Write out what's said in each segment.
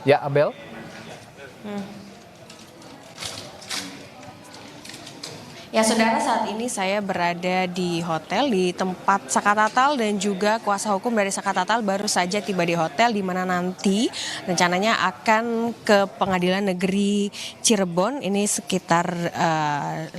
Ya, Abel. Ya, saudara, saat ini saya berada di hotel di tempat Saka Tatal dan juga kuasa hukum dari Saka Tatal baru saja tiba di hotel, di mana nanti rencananya akan ke Pengadilan Negeri Cirebon. Ini sekitar 15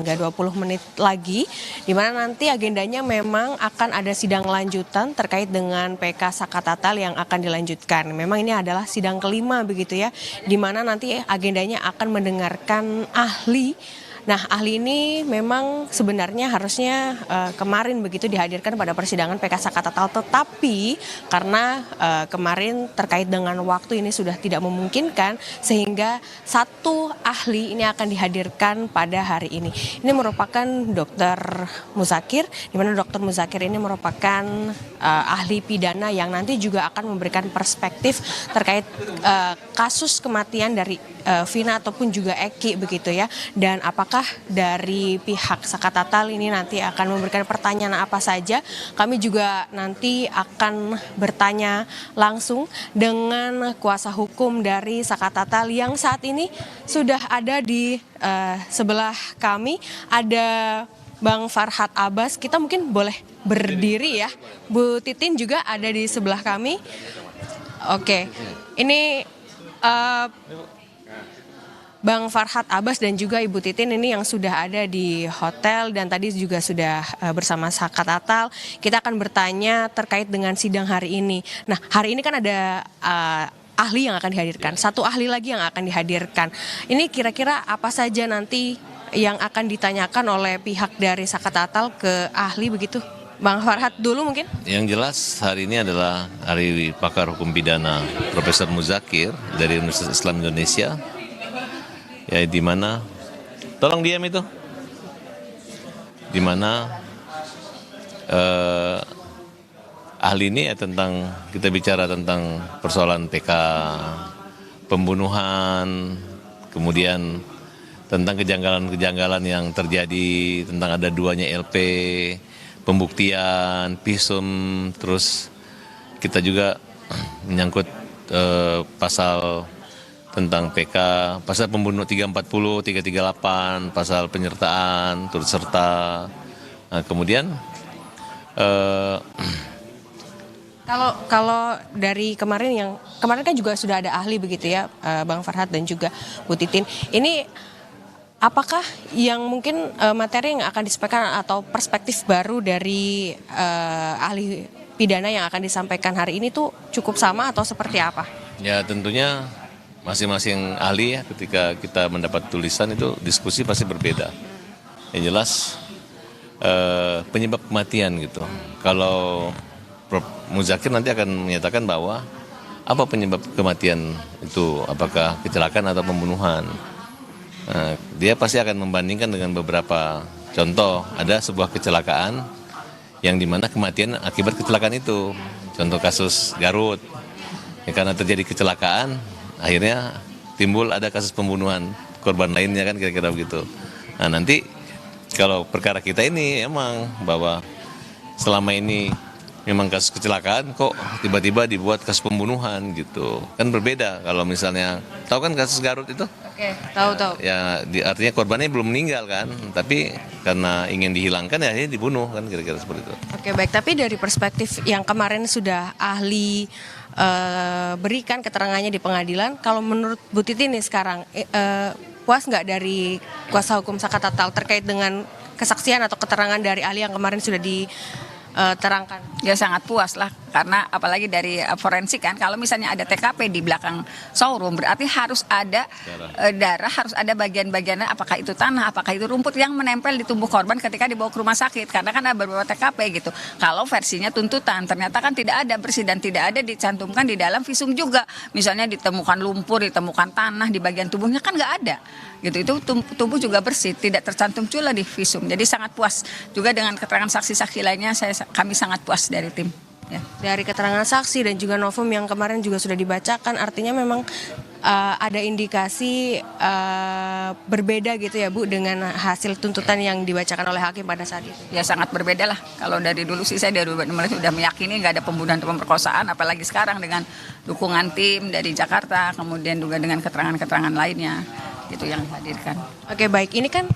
hingga 20 menit lagi, di mana nanti agendanya memang akan ada sidang lanjutan terkait dengan PK Saka Tatal yang akan dilanjutkan. Memang ini adalah sidang kelima begitu ya, di mana nanti agendanya akan mendengarkan ahli. Nah, ahli ini memang sebenarnya harusnya kemarin begitu dihadirkan pada persidangan PK Saka Tatal, tetapi karena kemarin terkait dengan waktu ini sudah tidak memungkinkan, sehingga satu ahli ini akan dihadirkan pada hari ini. Ini merupakan Dr. Muzakir, di mana Dr. Muzakir ini merupakan ahli pidana yang nanti juga akan memberikan perspektif terkait kasus kematian dari Vina ataupun juga Eki begitu ya, dan apakah dari pihak Saka Tatal ini nanti akan memberikan pertanyaan apa saja. Kami juga nanti akan bertanya langsung dengan kuasa hukum dari Saka Tatal yang saat ini sudah ada di sebelah kami. Ada Bang Farhad Abbas, kita mungkin boleh berdiri ya. Bu Titin juga ada di sebelah kami. Oke, ini Bang Farhad Abbas dan juga Ibu Titin ini yang sudah ada di hotel dan tadi juga sudah bersama Saka Tatal. Kita akan bertanya terkait dengan sidang hari ini. Nah, hari ini kan ada ahli yang akan dihadirkan, satu ahli lagi yang akan dihadirkan. Ini kira-kira apa saja nanti yang akan ditanyakan oleh pihak dari Saka Tatal ke ahli begitu? Bang Farhad dulu mungkin? Yang jelas hari ini adalah hari pakar hukum pidana Profesor Muzakir dari Universitas Islam Indonesia. Ya, di mana tolong diam itu, di mana ahli ini ya tentang, kita bicara tentang persoalan PK, pembunuhan, kemudian tentang kejanggalan-kejanggalan yang terjadi, tentang ada duanya LP, pembuktian, visum, terus kita juga menyangkut pasal tentang PK, pasal pembunuh 340, 338, pasal penyertaan, turut serta. Nah, kemudian kalau dari kemarin kan juga sudah ada ahli begitu ya, Bang Farhad dan juga Bu Titin. Ini apakah yang mungkin materi yang akan disampaikan atau perspektif baru dari ahli pidana yang akan disampaikan hari ini tuh cukup sama atau seperti apa? ya tentunya masing-masing ahli ya, ketika kita mendapat tulisan itu diskusi pasti berbeda. Yang jelas penyebab kematian gitu. Kalau Prof. Muzakir nanti akan menyatakan bahwa apa penyebab kematian itu, apakah kecelakaan atau pembunuhan. Dia pasti akan membandingkan dengan beberapa contoh. Ada sebuah kecelakaan yang dimana kematian akibat kecelakaan itu. Contoh kasus Garut, ya, karena terjadi kecelakaan akhirnya timbul ada kasus pembunuhan korban lainnya, kan kira-kira begitu. Nah, nanti kalau perkara kita ini emang bahwa selama ini memang kasus kecelakaan kok tiba-tiba dibuat kasus pembunuhan gitu. Kan berbeda kalau misalnya, tahu kan kasus Garut itu? Oke, tahu. Ya, artinya korbannya belum meninggal kan, tapi karena ingin dihilangkan ya akhirnya dibunuh, kan kira-kira seperti itu. Oke, baik, tapi dari perspektif yang kemarin sudah ahli berikan keterangannya di pengadilan, kalau menurut Bu Titi nih sekarang puas nggak dari kuasa hukum Saka Tatal terkait dengan kesaksian atau keterangan dari ahli yang kemarin sudah diterangkan? Ya sangat puas lah, karena apalagi dari forensik kan, kalau misalnya ada TKP di belakang showroom berarti harus ada darah, harus ada bagian-bagiannya, apakah itu tanah, apakah itu rumput yang menempel di tubuh korban ketika dibawa ke rumah sakit, karena kan ada beberapa TKP gitu. Kalau versinya tuntutan ternyata kan tidak ada bersih dan tidak ada dicantumkan di dalam visum juga, misalnya ditemukan lumpur, ditemukan tanah di bagian tubuhnya, kan nggak ada gitu. Itu tubuh juga bersih, tidak tercantum pula di visum. Jadi sangat puas juga dengan keterangan saksi-saksi lainnya. Kami sangat puas dari tim. Ya. Dari keterangan saksi dan juga novum yang kemarin juga sudah dibacakan, artinya memang ada indikasi berbeda gitu ya Bu dengan hasil tuntutan yang dibacakan oleh hakim pada saat itu? Ya sangat berbeda lah. Kalau dari dulu sih saya dari 2016 sudah meyakini nggak ada pembunuhan atau pemerkosaan, apalagi sekarang dengan dukungan tim dari Jakarta, kemudian juga dengan keterangan-keterangan lainnya itu yang dihadirkan. Oke baik, ini kan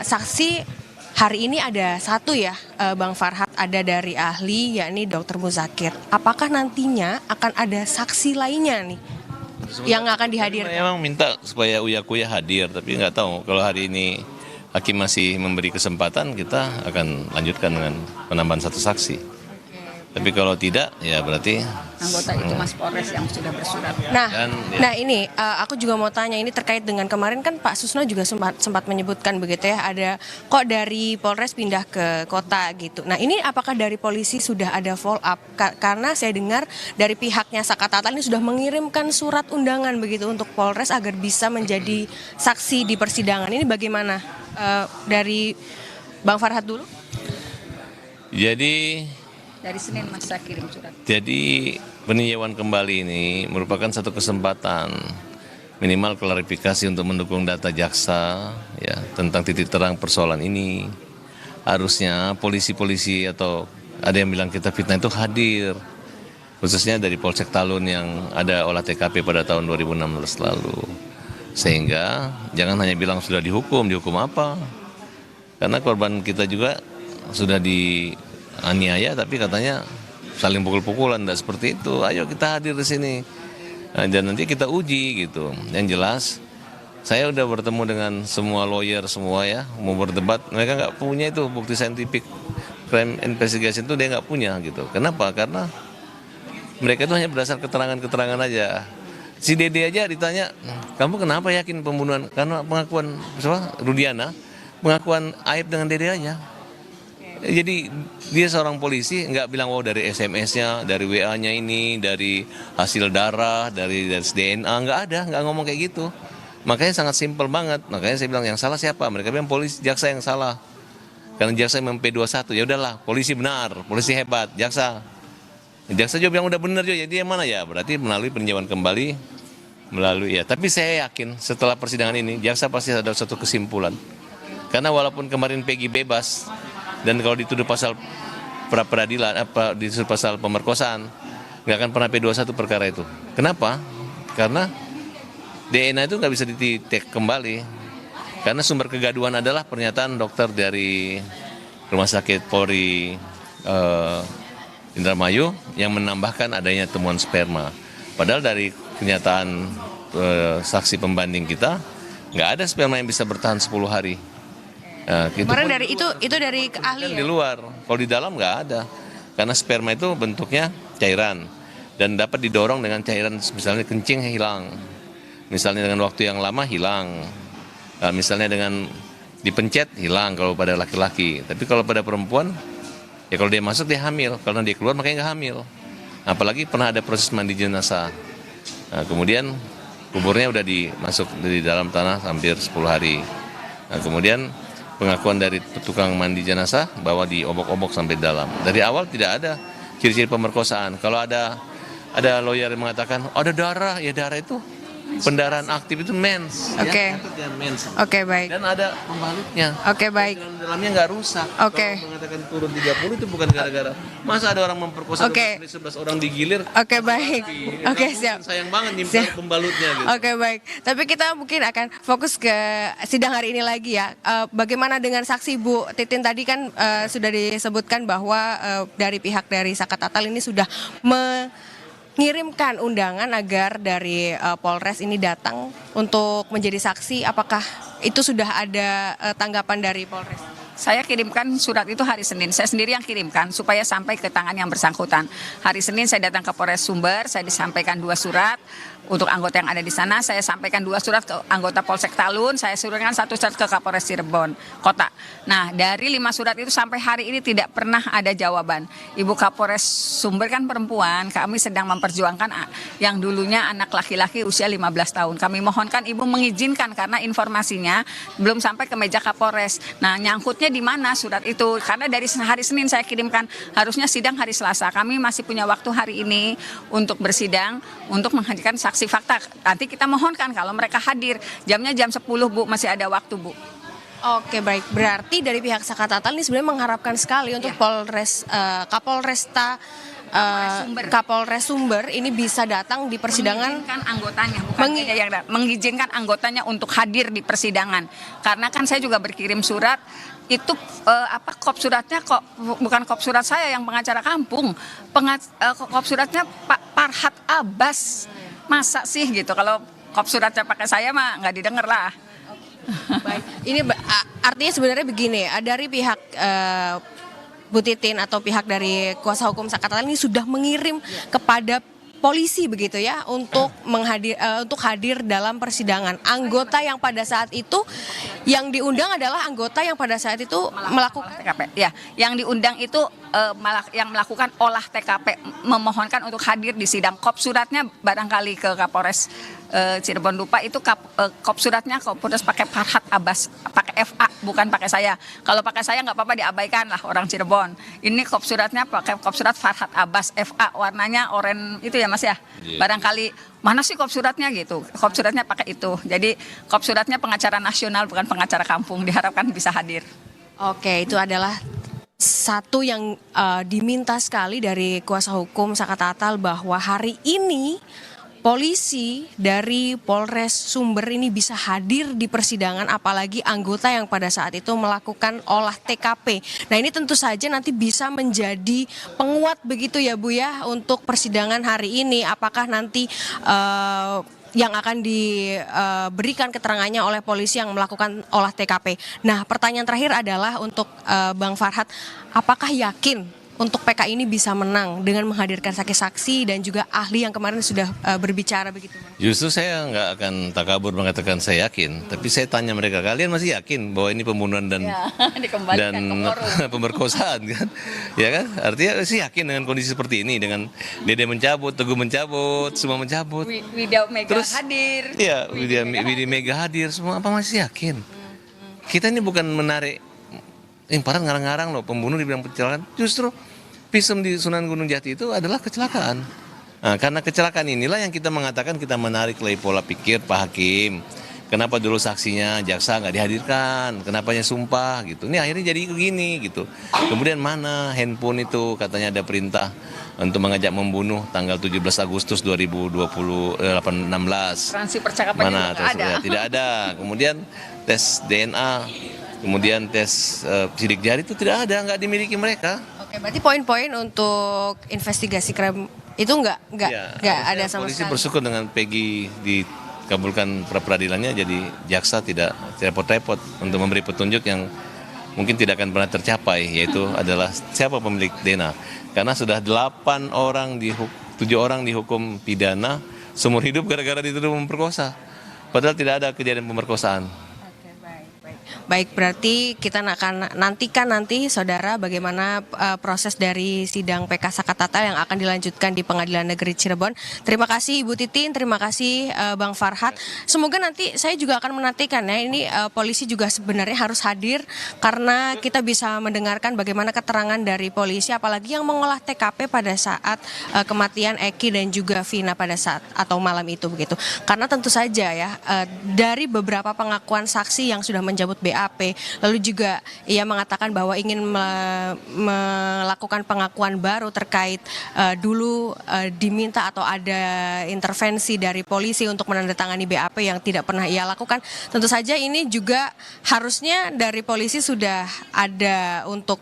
saksi hari ini ada satu ya Bang Farhat, ada dari ahli yakni Dr. Muzakir. Apakah nantinya akan ada saksi lainnya nih yang akan dihadirkan? Memang minta supaya Uya Kuya hadir, tapi nggak tahu kalau hari ini hakim masih memberi kesempatan, kita akan lanjutkan dengan penambahan satu saksi. Tapi kalau tidak, ya berarti Anggota itu Mas Polres yang sudah bersurat. Nah ini aku juga mau tanya, ini terkait dengan kemarin kan Pak Susno juga sempat menyebutkan begitu ya, ada kok dari Polres pindah ke kota gitu. Nah ini apakah dari polisi sudah ada follow up? Karena saya dengar dari pihaknya Sakatatal ini sudah mengirimkan surat undangan begitu untuk Polres agar bisa menjadi saksi di persidangan. Ini bagaimana dari Bang Farhat dulu? jadi Dari Senin Mas saya kirim surat. Jadi peninjauan kembali ini merupakan satu kesempatan minimal klarifikasi untuk mendukung data jaksa ya tentang titik terang persoalan ini. Harusnya polisi-polisi atau ada yang bilang kita fitnah itu hadir, khususnya dari Polsek Talun yang ada olah TKP pada tahun 2016 lalu. Sehingga jangan hanya bilang sudah dihukum apa? Karena korban kita juga sudah dianiaya tapi katanya saling pukul-pukulan, tidak seperti itu. Ayo kita hadir di sini dan nanti kita uji gitu. Yang jelas saya udah bertemu dengan semua lawyer semua ya, mau berdebat, mereka nggak punya itu bukti saintifik crime investigation itu, dia nggak punya gitu. Kenapa? Karena mereka itu hanya berdasar keterangan-keterangan aja. Si Dede aja ditanya, kamu kenapa yakin pembunuhan? Karena pengakuan Rudiana, pengakuan Aib dengan Dede aja. Jadi dia seorang polisi nggak bilang wow dari SMS-nya, dari WA-nya ini, dari hasil darah, dari DNA, nggak ngomong kayak gitu. Makanya sangat simpel banget. Makanya saya bilang yang salah siapa? Mereka bilang polisi, jaksa yang salah. Karena jaksa yang MP21, ya udahlah polisi benar, polisi hebat, jaksa. Jaksa juga bilang udah benar juga, jadi yang mana ya? Berarti melalui peninjauan kembali, melalui ya. Tapi saya yakin setelah persidangan ini jaksa pasti ada satu kesimpulan. Karena walaupun kemarin Peggy bebas, dan kalau dituduh pasal pra-peradilan, dituduh pasal pemerkosaan, nggak akan pernah P21 perkara itu. Kenapa? Karena DNA itu nggak bisa di-take kembali. Karena sumber kegaduhan adalah pernyataan dokter dari Rumah Sakit Polri Indramayu yang menambahkan adanya temuan sperma. Padahal dari kenyataan saksi pembanding kita, nggak ada sperma yang bisa bertahan 10 hari. Nah, Kemarin dari itu dari ahli ya? Di luar, kalau di dalam nggak ada. Karena sperma itu bentuknya cairan dan dapat didorong dengan cairan, misalnya kencing hilang, misalnya dengan waktu yang lama hilang, misalnya dengan dipencet hilang kalau pada laki-laki. Tapi kalau pada perempuan, ya kalau dia masuk dia hamil, kalau dia keluar makanya nggak hamil. Apalagi pernah ada proses mandi jenazah. Nah, kemudian kuburnya udah dimasuk di dalam tanah hampir 10 hari. Nah, kemudian pengakuan dari tukang mandi jenazah bahwa diobok-obok sampai dalam. Dari awal tidak ada ciri-ciri pemerkosaan. Kalau ada lawyer yang mengatakan ada darah, ya darah itu pendarahan aktif itu mens. Oke. Ya, mens. Oke, baik. Dan ada pembalutnya. Oke, baik. Dan dalamnya nggak rusak. Oke. Kalau mengatakan turun 30 itu bukan gara-gara masa ada orang memperkosa Oke. 11 orang digilir. Oke, baik. Oke, siap. Sayang banget nyimpan pembalutnya gitu. Oke, baik. Tapi kita mungkin akan fokus ke sidang hari ini lagi ya. Bagaimana dengan saksi Bu Titin tadi kan sudah disebutkan bahwa dari pihak dari Sakatatal ini sudah mengirimkan undangan agar dari Polres ini datang untuk menjadi saksi. Apakah itu sudah ada tanggapan dari Polres? Saya kirimkan surat itu hari Senin. Saya sendiri yang kirimkan supaya sampai ke tangan yang bersangkutan. Hari Senin saya datang ke Polres Sumber, saya disampaikan 2 surat untuk anggota yang ada di sana. Saya sampaikan 2 surat ke anggota Polsek Talun, saya suratkan 1 surat ke Kapolres Cirebon Kota. Nah, dari 5 surat itu sampai hari ini tidak pernah ada jawaban. Ibu Kapolres Sumber kan perempuan, kami sedang memperjuangkan yang dulunya anak laki-laki usia 15 tahun. Kami mohonkan Ibu mengizinkan karena informasinya belum sampai ke meja Kapolres. Nah, nyangkutnya di mana surat itu? Karena dari hari Senin saya kirimkan, harusnya sidang hari Selasa. Kami masih punya waktu hari ini untuk bersidang, untuk menghadirkan saksi saksi fakta. Nanti kita mohonkan kalau mereka hadir. Jamnya jam 10 Bu, masih ada waktu Bu. Oke, baik. Berarti dari pihak Sakatatal ini sebenarnya mengharapkan sekali untuk Kapolresta Kapolres Sumber ini bisa datang di persidangan. Mengizinkan anggotanya, bukan dia yang mengizinkan anggotanya untuk hadir di persidangan. Karena kan saya juga berkirim surat itu kop suratnya kok bukan kop surat saya yang pengacara kampung, kop suratnya Pak Farhat Abbas. Masa sih gitu, kalau kop suratnya pakai saya mah nggak didengar lah. Baik. Ini artinya sebenarnya begini, dari pihak Bu Titin atau pihak dari kuasa hukum Sakatatal ini sudah mengirim kepada polisi begitu ya untuk hadir dalam persidangan. Anggota yang pada saat itu yang diundang adalah anggota yang pada saat itu melakukan TKP. Ya, yang diundang itu yang melakukan olah TKP, memohonkan untuk hadir di sidang. Kop suratnya barangkali ke Kapolres Cirebon lupa itu kop suratnya Kapolres pakai Farhat Abbas, pakai FA bukan pakai saya. Kalau pakai saya nggak apa-apa, diabaikan lah orang Cirebon. Ini kop suratnya pakai kop surat Farhat Abbas FA, warnanya oranye itu ya Mas ya. Barangkali mana sih kop suratnya gitu. Kop suratnya pakai itu. Jadi kop suratnya pengacara nasional bukan pengacara kampung, diharapkan bisa hadir. Oke, itu adalah satu yang diminta sekali dari kuasa hukum Sakatatal bahwa hari ini polisi dari Polres Sumber ini bisa hadir di persidangan, apalagi anggota yang pada saat itu melakukan olah TKP. Nah, ini tentu saja nanti bisa menjadi penguat begitu ya Bu ya untuk persidangan hari ini. Apakah nanti yang akan diberikan keterangannya oleh polisi yang melakukan olah TKP. Nah, pertanyaan terakhir adalah untuk Bang Farhat, apakah yakin untuk PK ini bisa menang dengan menghadirkan saksi-saksi dan juga ahli yang kemarin sudah berbicara begitu? Justru saya nggak akan takabur mengatakan saya yakin, tapi saya tanya mereka, kalian masih yakin bahwa ini pembunuhan dan pemerkosaan kan? Ya kan? Artinya sih yakin dengan kondisi seperti ini, dengan Dede mencabut, Teguh mencabut, semua mencabut. Widya Mega Terus, hadir. Iya, Widya Mega hadir, semua apa masih yakin? Kita ini bukan menarik para ngarang-ngarang loh, pembunuh dibilang kecelakaan. Justru visum di Sunan Gunung Jati itu adalah kecelakaan. Nah, karena kecelakaan inilah yang kita mengatakan kita menarik lagi pola pikir Pak Hakim. Kenapa dulu saksinya jaksa nggak dihadirkan? Kenapanya sumpah gitu? Ini akhirnya jadi begini gitu. Kemudian mana handphone itu, katanya ada perintah untuk mengajak membunuh tanggal 17 Agustus 2016. Transi percakapan Mana? juga ada. Ya, tidak ada. Kemudian tes DNA, kemudian tes sidik jari itu tidak ada, nggak dimiliki mereka. Oke, berarti poin-poin untuk investigasi krim itu nggak ada sama polisi sekali. bersyukur dengan Peggy dikabulkan pra-peradilannya, jadi jaksa tidak repot-repot untuk memberi petunjuk yang mungkin tidak akan pernah tercapai, yaitu adalah siapa pemilik DNA. Karena sudah 7 orang dihukum pidana seumur hidup gara-gara dituduh memperkosa. Padahal tidak ada kejadian pemerkosaan. Baik, berarti kita akan nantikan nanti saudara bagaimana proses dari sidang PK Sakatatal yang akan dilanjutkan di Pengadilan Negeri Cirebon. Terima kasih Ibu Titin, terima kasih Bang Farhat. Semoga nanti saya juga akan menantikan ya, ini polisi juga sebenarnya harus hadir karena kita bisa mendengarkan bagaimana keterangan dari polisi, apalagi yang mengolah TKP pada saat kematian Eki dan juga Vina pada saat atau malam itu begitu. Karena tentu saja ya dari beberapa pengakuan saksi yang sudah menjabut BAP, lalu juga ia mengatakan bahwa ingin melakukan pengakuan baru terkait dulu diminta atau ada intervensi dari polisi untuk menandatangani BAP yang tidak pernah ia lakukan. Tentu saja ini juga harusnya dari polisi sudah ada untuk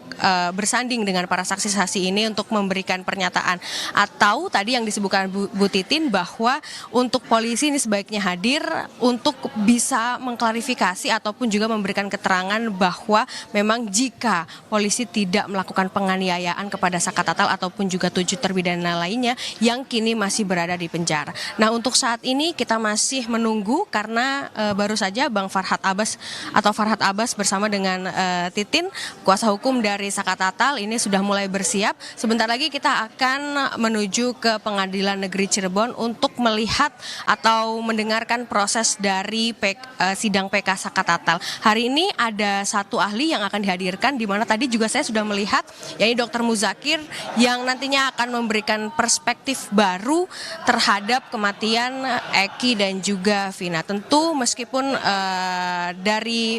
bersanding dengan para saksi-saksi ini untuk memberikan pernyataan, atau tadi yang disebutkan Bu Titin bahwa untuk polisi ini sebaiknya hadir untuk bisa mengklarifikasi ataupun juga memberikan keterangan bahwa memang jika polisi tidak melakukan penganiayaan kepada Sakatatal ataupun juga 7 terpidana lainnya yang kini masih berada di penjara. Nah, untuk saat ini kita masih menunggu karena baru saja Bang Farhat Abbas bersama dengan Titin, kuasa hukum dari Sakatatal ini sudah mulai bersiap. Sebentar lagi kita akan menuju ke Pengadilan Negeri Cirebon untuk melihat atau mendengarkan proses dari sidang PK Sakatatal. Hari ini ini ada satu ahli yang akan dihadirkan, di mana tadi juga saya sudah melihat, yaitu Dr. Muzakir, yang nantinya akan memberikan perspektif baru terhadap kematian Eki dan juga Vina. Tentu meskipun dari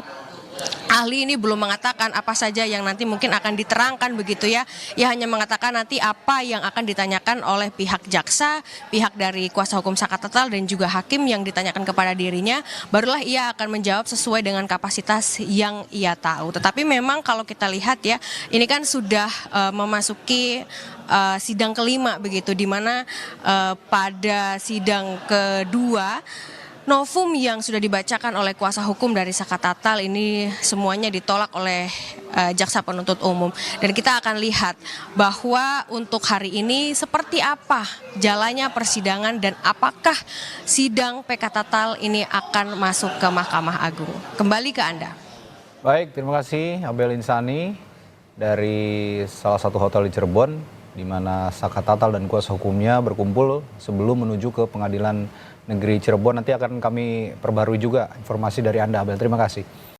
ahli ini belum mengatakan apa saja yang nanti mungkin akan diterangkan begitu ya. Ia hanya mengatakan nanti apa yang akan ditanyakan oleh pihak jaksa, pihak dari kuasa hukum Saka Tatal dan juga hakim yang ditanyakan kepada dirinya. Barulah ia akan menjawab sesuai dengan kapasitas yang ia tahu. Tetapi memang kalau kita lihat ya, ini kan sudah memasuki sidang kelima begitu, di mana pada sidang kedua novum yang sudah dibacakan oleh kuasa hukum dari Saka Tatal ini semuanya ditolak oleh jaksa penuntut umum. Dan kita akan lihat bahwa untuk hari ini seperti apa jalannya persidangan dan apakah sidang PK Tatal ini akan masuk ke Mahkamah Agung. Kembali ke Anda. Baik, terima kasih Abel Insani dari salah satu hotel di Cirebon, di mana Saka Tatal dan kuasa hukumnya berkumpul sebelum menuju ke Pengadilan Negeri Cirebon. Nanti akan kami perbarui juga informasi dari Anda, Abel. Terima kasih.